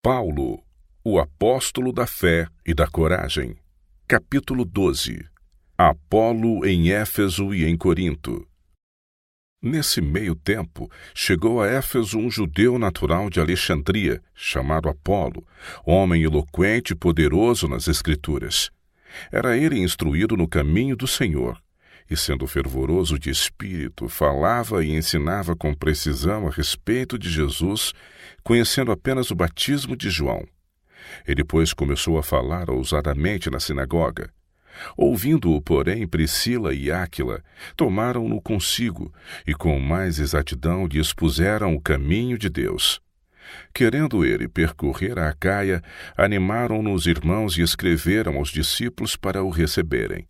Paulo, o apóstolo da fé e da coragem. Capítulo 12. Apolo em Éfeso e em Corinto. Nesse meio tempo, chegou a Éfeso um judeu natural de Alexandria, chamado Apolo, homem eloquente e poderoso nas Escrituras. Era ele instruído no caminho do Senhor, e sendo fervoroso de espírito, falava e ensinava com precisão a respeito de Jesus, conhecendo apenas o batismo de João. Ele, pois, começou a falar ousadamente na sinagoga. Ouvindo-o, porém, Priscila e Áquila tomaram-no consigo e com mais exatidão lhe expuseram o caminho de Deus. Querendo ele percorrer a Acaia, animaram-no os irmãos e escreveram aos discípulos para o receberem.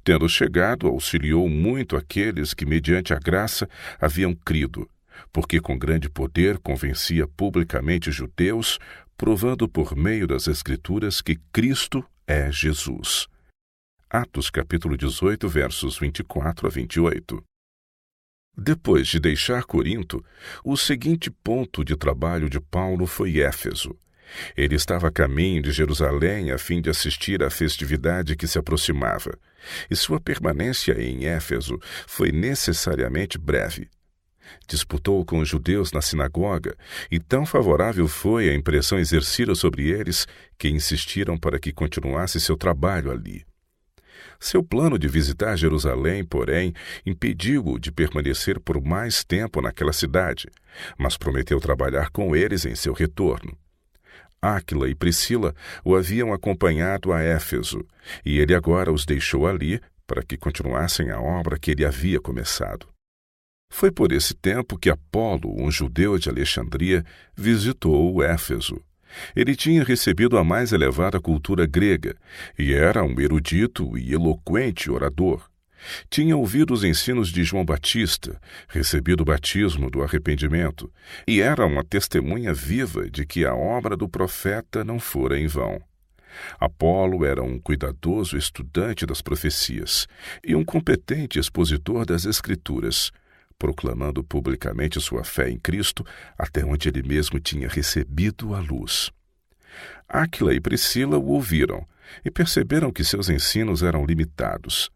Tendo chegado, auxiliou muito aqueles que, mediante a graça, haviam crido, porque com grande poder convencia publicamente judeus, provando por meio das Escrituras que Cristo é Jesus. Atos capítulo 18, versos 24 a 28. Depois de deixar Corinto, o seguinte ponto de trabalho de Paulo foi Éfeso. Ele estava a caminho de Jerusalém a fim de assistir à festividade que se aproximava, e sua permanência em Éfeso foi necessariamente breve. Disputou com os judeus na sinagoga, e tão favorável foi a impressão exercida sobre eles que insistiram para que continuasse seu trabalho ali. Seu plano de visitar Jerusalém, porém, impediu-o de permanecer por mais tempo naquela cidade, mas prometeu trabalhar com eles em seu retorno. Áquila e Priscila o haviam acompanhado a Éfeso, e ele agora os deixou ali para que continuassem a obra que ele havia começado. Foi por esse tempo que Apolo, um judeu de Alexandria, visitou Éfeso. Ele tinha recebido a mais elevada cultura grega e era um erudito e eloquente orador. Tinha ouvido os ensinos de João Batista, recebido o batismo do arrependimento, e era uma testemunha viva de que a obra do profeta não fora em vão. Apolo era um cuidadoso estudante das profecias e um competente expositor das Escrituras, proclamando publicamente sua fé em Cristo, até onde ele mesmo tinha recebido a luz. Áquila e Priscila o ouviram e perceberam que seus ensinos eram limitados.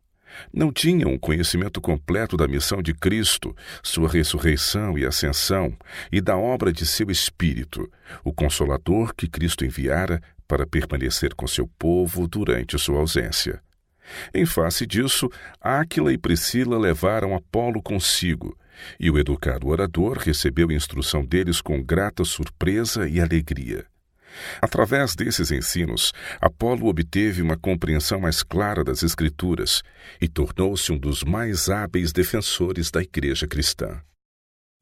Não tinham um conhecimento completo da missão de Cristo, sua ressurreição e ascensão, e da obra de seu Espírito, o Consolador que Cristo enviara para permanecer com seu povo durante sua ausência. Em face disso, Áquila e Priscila levaram Apolo consigo, e o educado orador recebeu instrução deles com grata surpresa e alegria. Através desses ensinos, Apolo obteve uma compreensão mais clara das Escrituras e tornou-se um dos mais hábeis defensores da igreja cristã.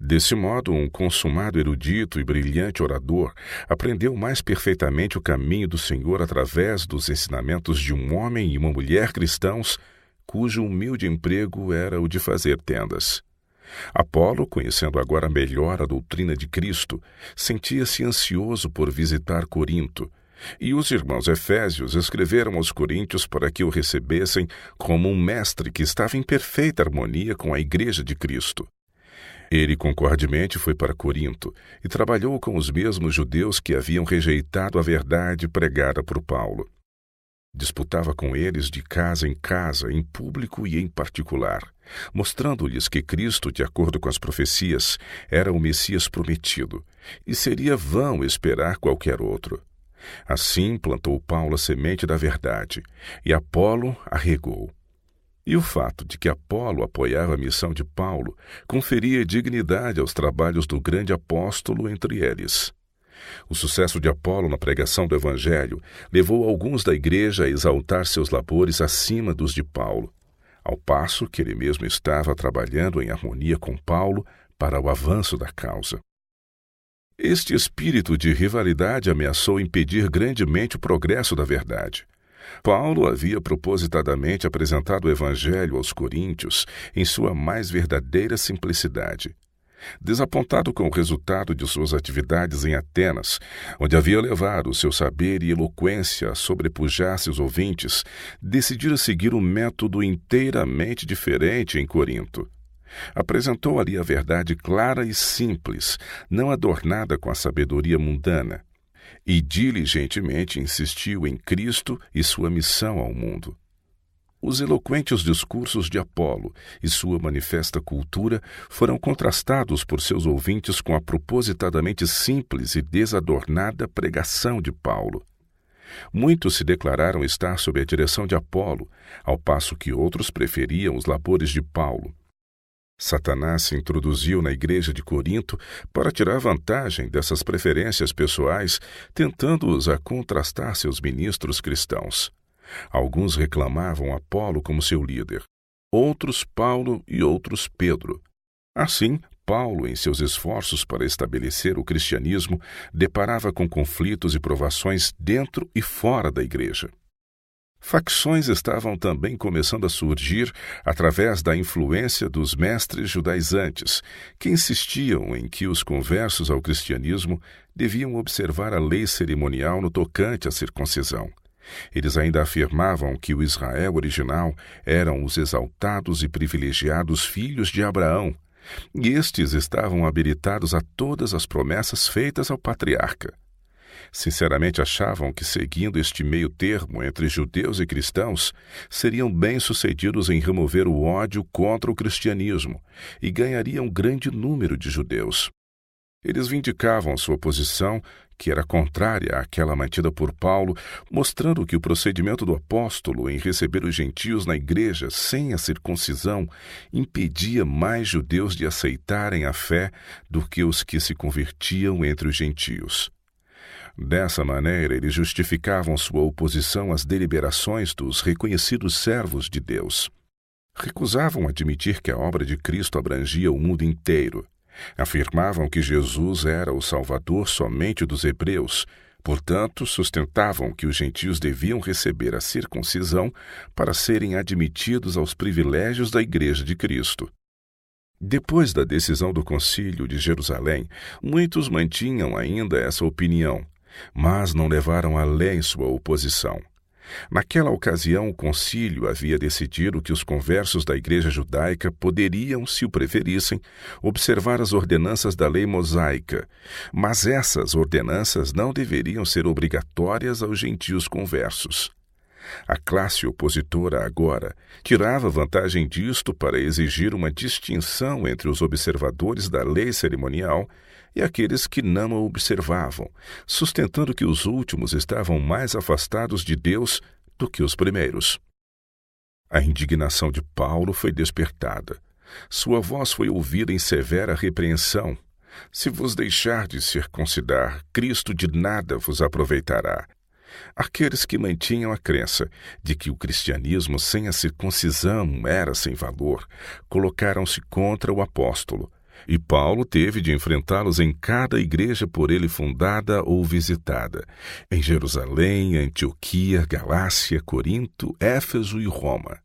Desse modo, um consumado erudito e brilhante orador aprendeu mais perfeitamente o caminho do Senhor através dos ensinamentos de um homem e uma mulher cristãos, cujo humilde emprego era o de fazer tendas. Apolo, conhecendo agora melhor a doutrina de Cristo, sentia-se ansioso por visitar Corinto, e os irmãos efésios escreveram aos coríntios para que o recebessem como um mestre que estava em perfeita harmonia com a igreja de Cristo. Ele concordemente foi para Corinto e trabalhou com os mesmos judeus que haviam rejeitado a verdade pregada por Paulo. Disputava com eles de casa, em público e em particular, mostrando-lhes que Cristo, de acordo com as profecias, era o Messias prometido, e seria vão esperar qualquer outro. Assim plantou Paulo a semente da verdade, e Apolo a regou. E o fato de que Apolo apoiava a missão de Paulo conferia dignidade aos trabalhos do grande apóstolo entre eles. O sucesso de Apolo na pregação do Evangelho levou alguns da igreja a exaltar seus labores acima dos de Paulo, ao passo que ele mesmo estava trabalhando em harmonia com Paulo para o avanço da causa. Este espírito de rivalidade ameaçou impedir grandemente o progresso da verdade. Paulo havia propositadamente apresentado o Evangelho aos coríntios em sua mais verdadeira simplicidade. Desapontado com o resultado de suas atividades em Atenas, onde havia levado o seu saber e eloquência a sobrepujar seus ouvintes, decidira seguir um método inteiramente diferente em Corinto. Apresentou ali a verdade clara e simples, não adornada com a sabedoria mundana. e diligentemente insistiu em Cristo e sua missão ao mundo. Os eloquentes discursos de Apolo e sua manifesta cultura foram contrastados por seus ouvintes com a propositadamente simples e desadornada pregação de Paulo. Muitos se declararam estar sob a direção de Apolo, ao passo que outros preferiam os labores de Paulo. Satanás se introduziu na igreja de Corinto para tirar vantagem dessas preferências pessoais, tentando-os a contrastar seus ministros cristãos. Alguns reclamavam Apolo como seu líder, outros Paulo e outros Pedro. Assim, Paulo, em seus esforços para estabelecer o cristianismo, deparava com conflitos e provações dentro e fora da igreja. Facções estavam também começando a surgir através da influência dos mestres judaizantes, que insistiam em que os conversos ao cristianismo deviam observar a lei cerimonial no tocante à circuncisão. Eles ainda afirmavam que o Israel original eram os exaltados e privilegiados filhos de Abraão, e estes estavam habilitados a todas as promessas feitas ao patriarca. Sinceramente achavam que, seguindo este meio termo entre judeus e cristãos, seriam bem-sucedidos em remover o ódio contra o cristianismo e ganhariam um grande número de judeus. Eles vindicavam sua posição, que era contrária àquela mantida por Paulo, mostrando que o procedimento do apóstolo em receber os gentios na igreja sem a circuncisão impedia mais judeus de aceitarem a fé do que os que se convertiam entre os gentios. Dessa maneira, eles justificavam sua oposição às deliberações dos reconhecidos servos de Deus. Recusavam admitir que a obra de Cristo abrangia o mundo inteiro. Afirmavam que Jesus era o Salvador somente dos hebreus, portanto, sustentavam que os gentios deviam receber a circuncisão para serem admitidos aos privilégios da Igreja de Cristo. Depois da decisão do Concílio de Jerusalém, muitos mantinham ainda essa opinião, mas não levaram além sua oposição. Naquela ocasião, o concílio havia decidido que os conversos da igreja judaica poderiam, se o preferissem, observar as ordenanças da lei mosaica, mas essas ordenanças não deveriam ser obrigatórias aos gentios conversos. A classe opositora agora tirava vantagem disto para exigir uma distinção entre os observadores da lei cerimonial e aqueles que não a observavam, sustentando que os últimos estavam mais afastados de Deus do que os primeiros. A indignação de Paulo foi despertada. Sua voz foi ouvida em severa repreensão. Se vos deixardes circuncidar, Cristo de nada vos aproveitará. Aqueles que mantinham a crença de que o cristianismo sem a circuncisão era sem valor, colocaram-se contra o apóstolo, e Paulo teve de enfrentá-los em cada igreja por ele fundada ou visitada, em Jerusalém, Antioquia, Galácia, Corinto, Éfeso e Roma.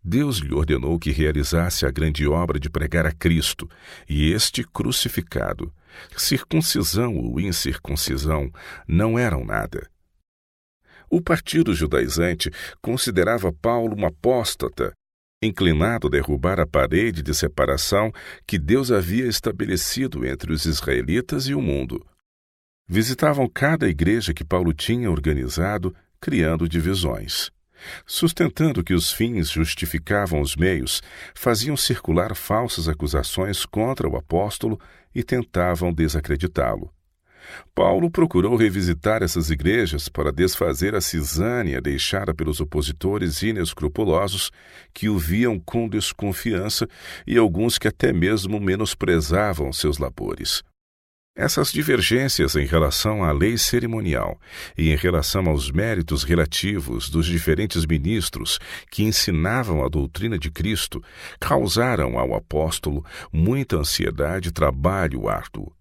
Deus lhe ordenou que realizasse a grande obra de pregar a Cristo, e este crucificado. Circuncisão ou incircuncisão não eram nada. O partido judaizante considerava Paulo um apóstata, inclinado a derrubar a parede de separação que Deus havia estabelecido entre os israelitas e o mundo. Visitavam cada igreja que Paulo tinha organizado, criando divisões. Sustentando que os fins justificavam os meios, faziam circular falsas acusações contra o apóstolo e tentavam desacreditá-lo. Paulo procurou revisitar essas igrejas para desfazer a cisânia deixada pelos opositores inescrupulosos que o viam com desconfiança e alguns que até mesmo menosprezavam seus labores. Essas divergências em relação à lei cerimonial e em relação aos méritos relativos dos diferentes ministros que ensinavam a doutrina de Cristo causaram ao apóstolo muita ansiedade e trabalho árduo.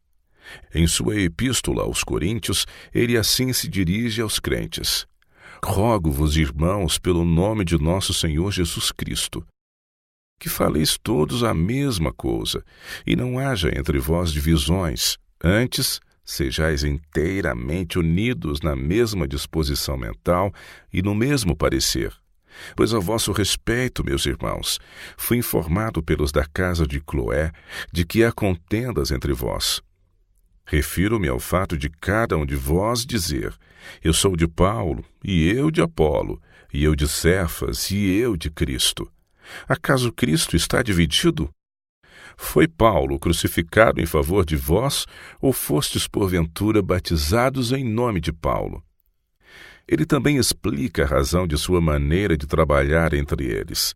Em sua epístola aos Coríntios, ele assim se dirige aos crentes: Rogo-vos, irmãos, pelo nome de nosso Senhor Jesus Cristo, que faleis todos a mesma coisa, e não haja entre vós divisões. Antes, sejais inteiramente unidos na mesma disposição mental e no mesmo parecer. Pois a vosso respeito, meus irmãos, fui informado pelos da casa de Cloé de que há contendas entre vós. Refiro-me ao fato de cada um de vós dizer: eu sou de Paulo, e eu de Apolo, e eu de Cefas, e eu de Cristo. Acaso Cristo está dividido? Foi Paulo crucificado em favor de vós, ou fostes porventura batizados em nome de Paulo? Ele também explica a razão de sua maneira de trabalhar entre eles.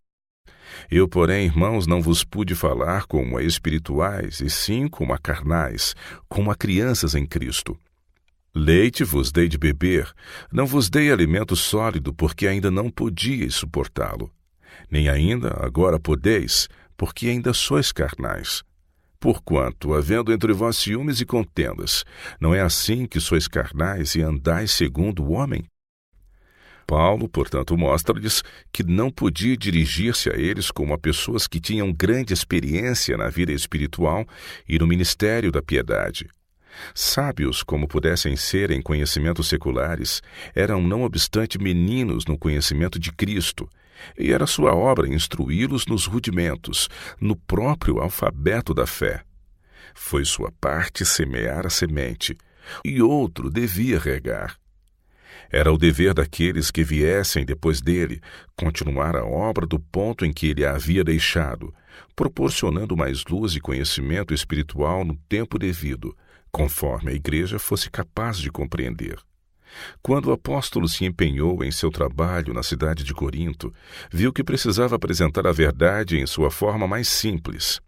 Eu, porém, irmãos, não vos pude falar como a espirituais, e sim como a carnais, como a crianças em Cristo. Leite vos dei de beber, não vos dei alimento sólido, porque ainda não podíeis suportá-lo. Nem ainda agora podeis, porque ainda sois carnais. Porquanto, havendo entre vós ciúmes e contendas, não é assim que sois carnais e andais segundo o homem? Paulo, portanto, mostra-lhes que não podia dirigir-se a eles como a pessoas que tinham grande experiência na vida espiritual e no ministério da piedade. Sábios como pudessem ser em conhecimentos seculares, eram não obstante meninos no conhecimento de Cristo, e era sua obra instruí-los nos rudimentos, no próprio alfabeto da fé. Foi sua parte semear a semente, e outro devia regar. Era o dever daqueles que viessem depois dele continuar a obra do ponto em que ele a havia deixado, proporcionando mais luz e conhecimento espiritual no tempo devido, conforme a igreja fosse capaz de compreender. Quando o apóstolo se empenhou em seu trabalho na cidade de Corinto, viu que precisava apresentar a verdade em sua forma mais simples.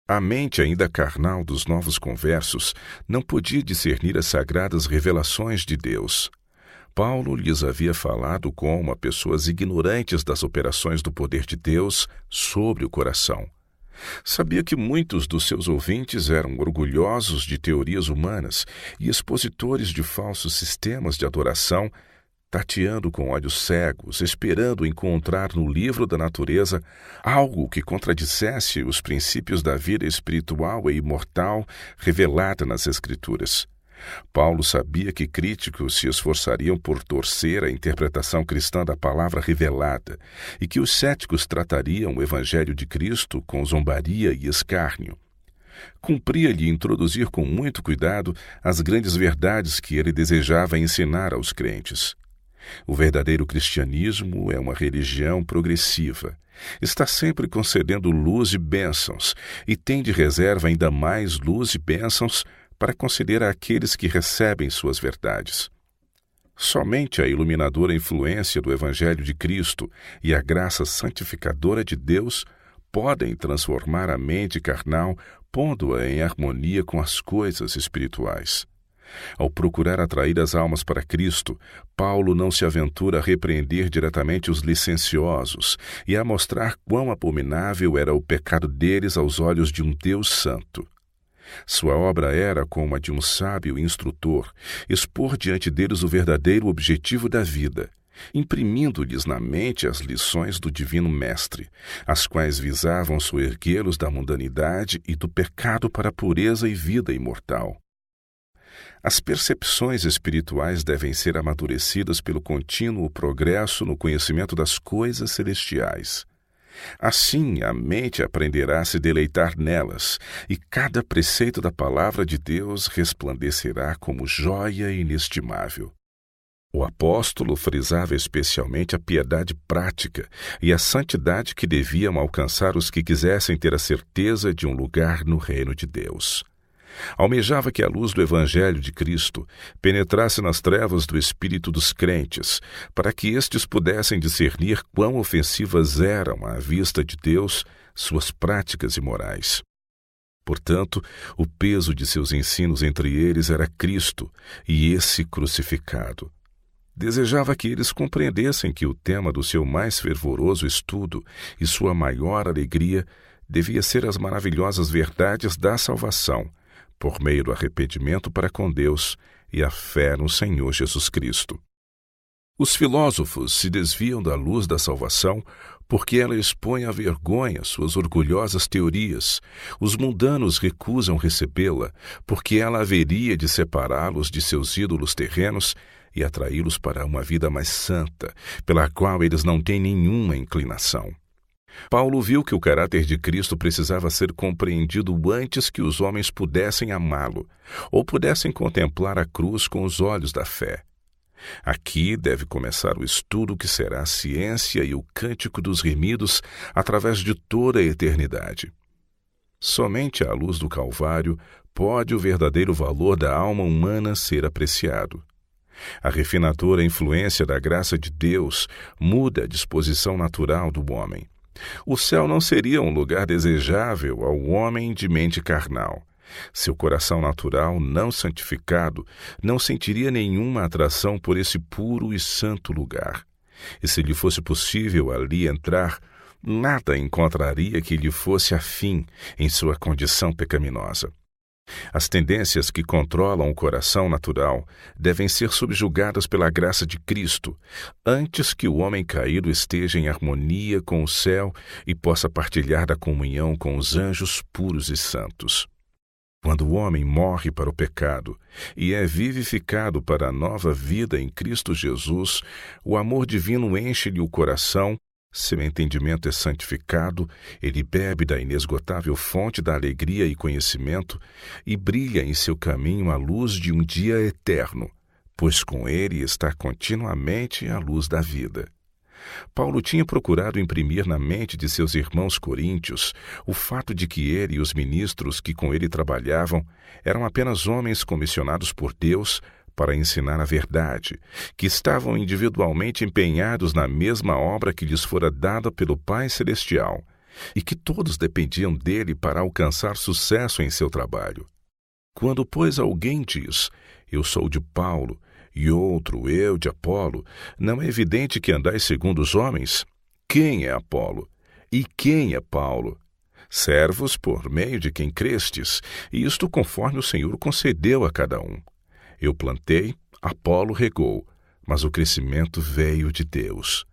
A mente ainda carnal dos novos conversos não podia discernir as sagradas revelações de Deus. Paulo lhes havia falado como a pessoas ignorantes das operações do poder de Deus sobre o coração. Sabia que muitos dos seus ouvintes eram orgulhosos de teorias humanas e expositores de falsos sistemas de adoração, tateando com olhos cegos, esperando encontrar no livro da natureza algo que contradissesse os princípios da vida espiritual e imortal revelada nas Escrituras. Paulo sabia que críticos se esforçariam por torcer a interpretação cristã da palavra revelada e que os céticos tratariam o Evangelho de Cristo com zombaria e escárnio. Cumpria-lhe introduzir com muito cuidado as grandes verdades que ele desejava ensinar aos crentes. O verdadeiro cristianismo é uma religião progressiva. Está sempre concedendo luz e bênçãos, e tem de reserva ainda mais luz e bênçãos para conceder àqueles que recebem suas verdades. Somente a iluminadora influência do Evangelho de Cristo e a graça santificadora de Deus podem transformar a mente carnal, pondo-a em harmonia com as coisas espirituais. Ao procurar atrair as almas para Cristo, Paulo não se aventura a repreender diretamente os licenciosos e a mostrar quão abominável era o pecado deles aos olhos de um Deus santo. Sua obra era como a de um sábio instrutor, expor diante deles o verdadeiro objetivo da vida, imprimindo-lhes na mente as lições do Divino Mestre, as quais visavam soerguê-los da mundanidade e do pecado para a pureza e vida imortal. As percepções espirituais devem ser amadurecidas pelo contínuo progresso no conhecimento das coisas celestiais. Assim, a mente aprenderá a se deleitar nelas, e cada preceito da palavra de Deus resplandecerá como joia inestimável. O apóstolo frisava especialmente a piedade prática e a santidade que deviam alcançar os que quisessem ter a certeza de um lugar no reino de Deus. Almejava que a luz do Evangelho de Cristo penetrasse nas trevas do espírito dos crentes, para que estes pudessem discernir quão ofensivas eram à vista de Deus suas práticas imorais. Portanto, o peso de seus ensinos entre eles era Cristo e esse crucificado. Desejava que eles compreendessem que o tema do seu mais fervoroso estudo e sua maior alegria devia ser as maravilhosas verdades da salvação, por meio do arrependimento para com Deus e a fé no Senhor Jesus Cristo. Os filósofos se desviam da luz da salvação porque ela expõe à vergonha suas orgulhosas teorias. Os mundanos recusam recebê-la porque ela haveria de separá-los de seus ídolos terrenos e atraí-los para uma vida mais santa, pela qual eles não têm nenhuma inclinação. Paulo viu que o caráter de Cristo precisava ser compreendido antes que os homens pudessem amá-lo, ou pudessem contemplar a cruz com os olhos da fé. Aqui deve começar o estudo que será a ciência e o cântico dos remidos através de toda a eternidade. Somente à luz do Calvário pode o verdadeiro valor da alma humana ser apreciado. A refinadora influência da graça de Deus muda a disposição natural do homem. O céu não seria um lugar desejável ao homem de mente carnal. Seu coração natural, não santificado, não sentiria nenhuma atração por esse puro e santo lugar. E se lhe fosse possível ali entrar, nada encontraria que lhe fosse afim em sua condição pecaminosa. As tendências que controlam o coração natural devem ser subjugadas pela graça de Cristo, antes que o homem caído esteja em harmonia com o céu e possa partilhar da comunhão com os anjos puros e santos. Quando o homem morre para o pecado e é vivificado para a nova vida em Cristo Jesus, o amor divino enche-lhe o coração, seu entendimento é santificado, ele bebe da inesgotável fonte da alegria e conhecimento e brilha em seu caminho a luz de um dia eterno, pois com ele está continuamente a luz da vida. Paulo tinha procurado imprimir na mente de seus irmãos coríntios o fato de que ele e os ministros que com ele trabalhavam eram apenas homens comissionados por Deus para ensinar a verdade, que estavam individualmente empenhados na mesma obra que lhes fora dada pelo Pai Celestial, e que todos dependiam dele para alcançar sucesso em seu trabalho. Quando, pois, alguém diz, eu sou de Paulo, e outro, eu de Apolo, não é evidente que andais segundo os homens? Quem é Apolo? E quem é Paulo? Servos por meio de quem crestes, e isto conforme o Senhor concedeu a cada um. Eu plantei, Apolo regou, mas o crescimento veio de Deus.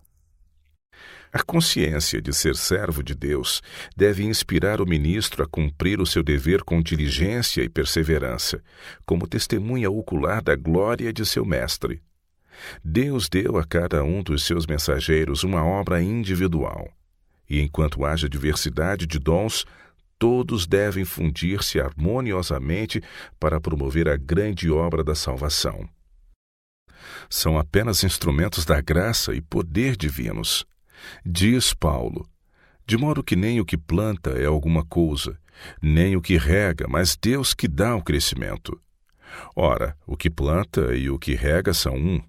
A consciência de ser servo de Deus deve inspirar o ministro a cumprir o seu dever com diligência e perseverança, como testemunha ocular da glória de seu mestre. Deus deu a cada um dos seus mensageiros uma obra individual, e enquanto haja diversidade de dons, todos devem fundir-se harmoniosamente para promover a grande obra da salvação. São apenas instrumentos da graça e poder divinos. Diz Paulo, de modo que nem o que planta é alguma coisa, nem o que rega, mas Deus que dá o crescimento. Ora, o que planta e o que rega são um,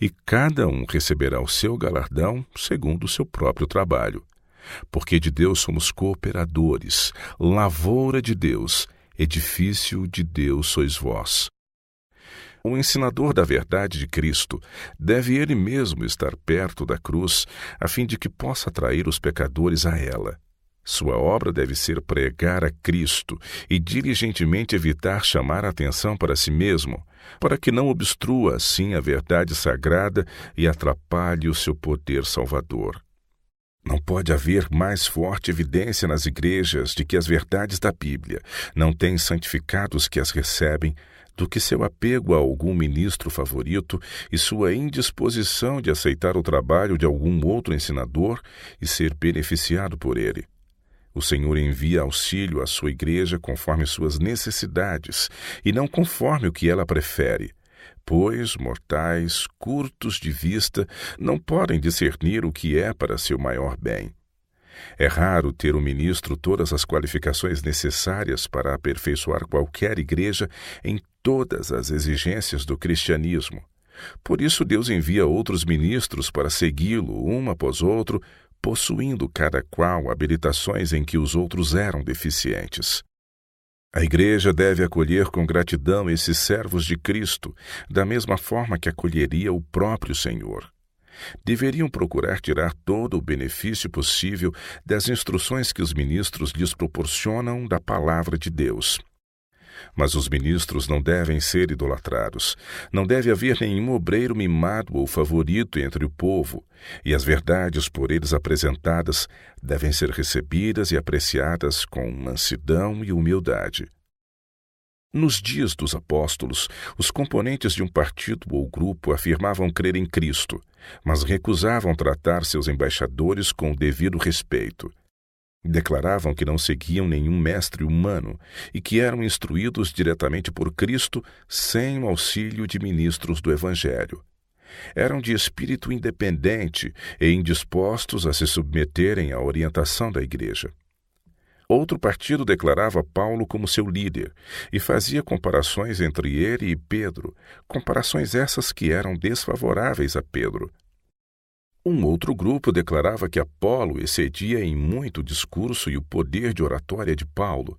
e cada um receberá o seu galardão segundo o seu próprio trabalho. Porque de Deus somos cooperadores, lavoura de Deus, edifício de Deus sois vós. O ensinador da verdade de Cristo deve ele mesmo estar perto da cruz, a fim de que possa atrair os pecadores a ela. Sua obra deve ser pregar a Cristo e diligentemente evitar chamar a atenção para si mesmo, para que não obstrua assim a verdade sagrada e atrapalhe o seu poder salvador. Não pode haver mais forte evidência nas igrejas de que as verdades da Bíblia não têm santificados que as recebem do que seu apego a algum ministro favorito e sua indisposição de aceitar o trabalho de algum outro ensinador e ser beneficiado por ele. O Senhor envia auxílio à sua igreja conforme suas necessidades e não conforme o que ela prefere, pois mortais, curtos de vista, não podem discernir o que é para seu maior bem. É raro ter um ministro todas as qualificações necessárias para aperfeiçoar qualquer igreja em todas as exigências do cristianismo. Por isso Deus envia outros ministros para segui-lo, um após outro, possuindo cada qual habilitações em que os outros eram deficientes. A igreja deve acolher com gratidão esses servos de Cristo, da mesma forma que acolheria o próprio Senhor. Deveriam procurar tirar todo o benefício possível das instruções que os ministros lhes proporcionam da palavra de Deus. Mas os ministros não devem ser idolatrados, não deve haver nenhum obreiro mimado ou favorito entre o povo, e as verdades por eles apresentadas devem ser recebidas e apreciadas com mansidão e humildade. Nos dias dos apóstolos, os componentes de um partido ou grupo afirmavam crer em Cristo, mas recusavam tratar seus embaixadores com o devido respeito. Declaravam que não seguiam nenhum mestre humano e que eram instruídos diretamente por Cristo sem o auxílio de ministros do Evangelho. Eram de espírito independente e indispostos a se submeterem à orientação da Igreja. Outro partido declarava Paulo como seu líder e fazia comparações entre ele e Pedro, comparações essas que eram desfavoráveis a Pedro. Um outro grupo declarava que Apolo excedia em muito o discurso e o poder de oratória de Paulo.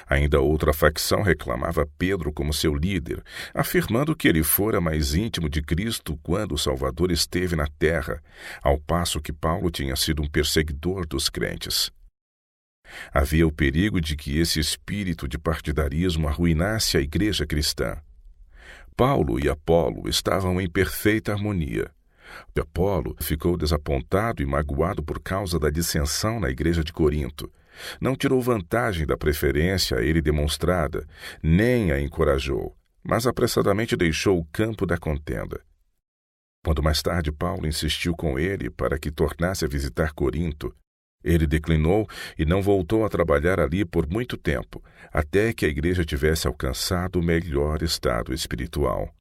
Ainda outra facção reclamava Pedro como seu líder, afirmando que ele fora mais íntimo de Cristo quando o Salvador esteve na terra, ao passo que Paulo tinha sido um perseguidor dos crentes. Havia o perigo de que esse espírito de partidarismo arruinasse a igreja cristã. Paulo e Apolo estavam em perfeita harmonia. Apolo ficou desapontado e magoado por causa da dissensão na igreja de Corinto. Não tirou vantagem da preferência a ele demonstrada, nem a encorajou, mas apressadamente deixou o campo da contenda. Quando mais tarde Paulo insistiu com ele para que tornasse a visitar Corinto, ele declinou e não voltou a trabalhar ali por muito tempo, até que a igreja tivesse alcançado o melhor estado espiritual.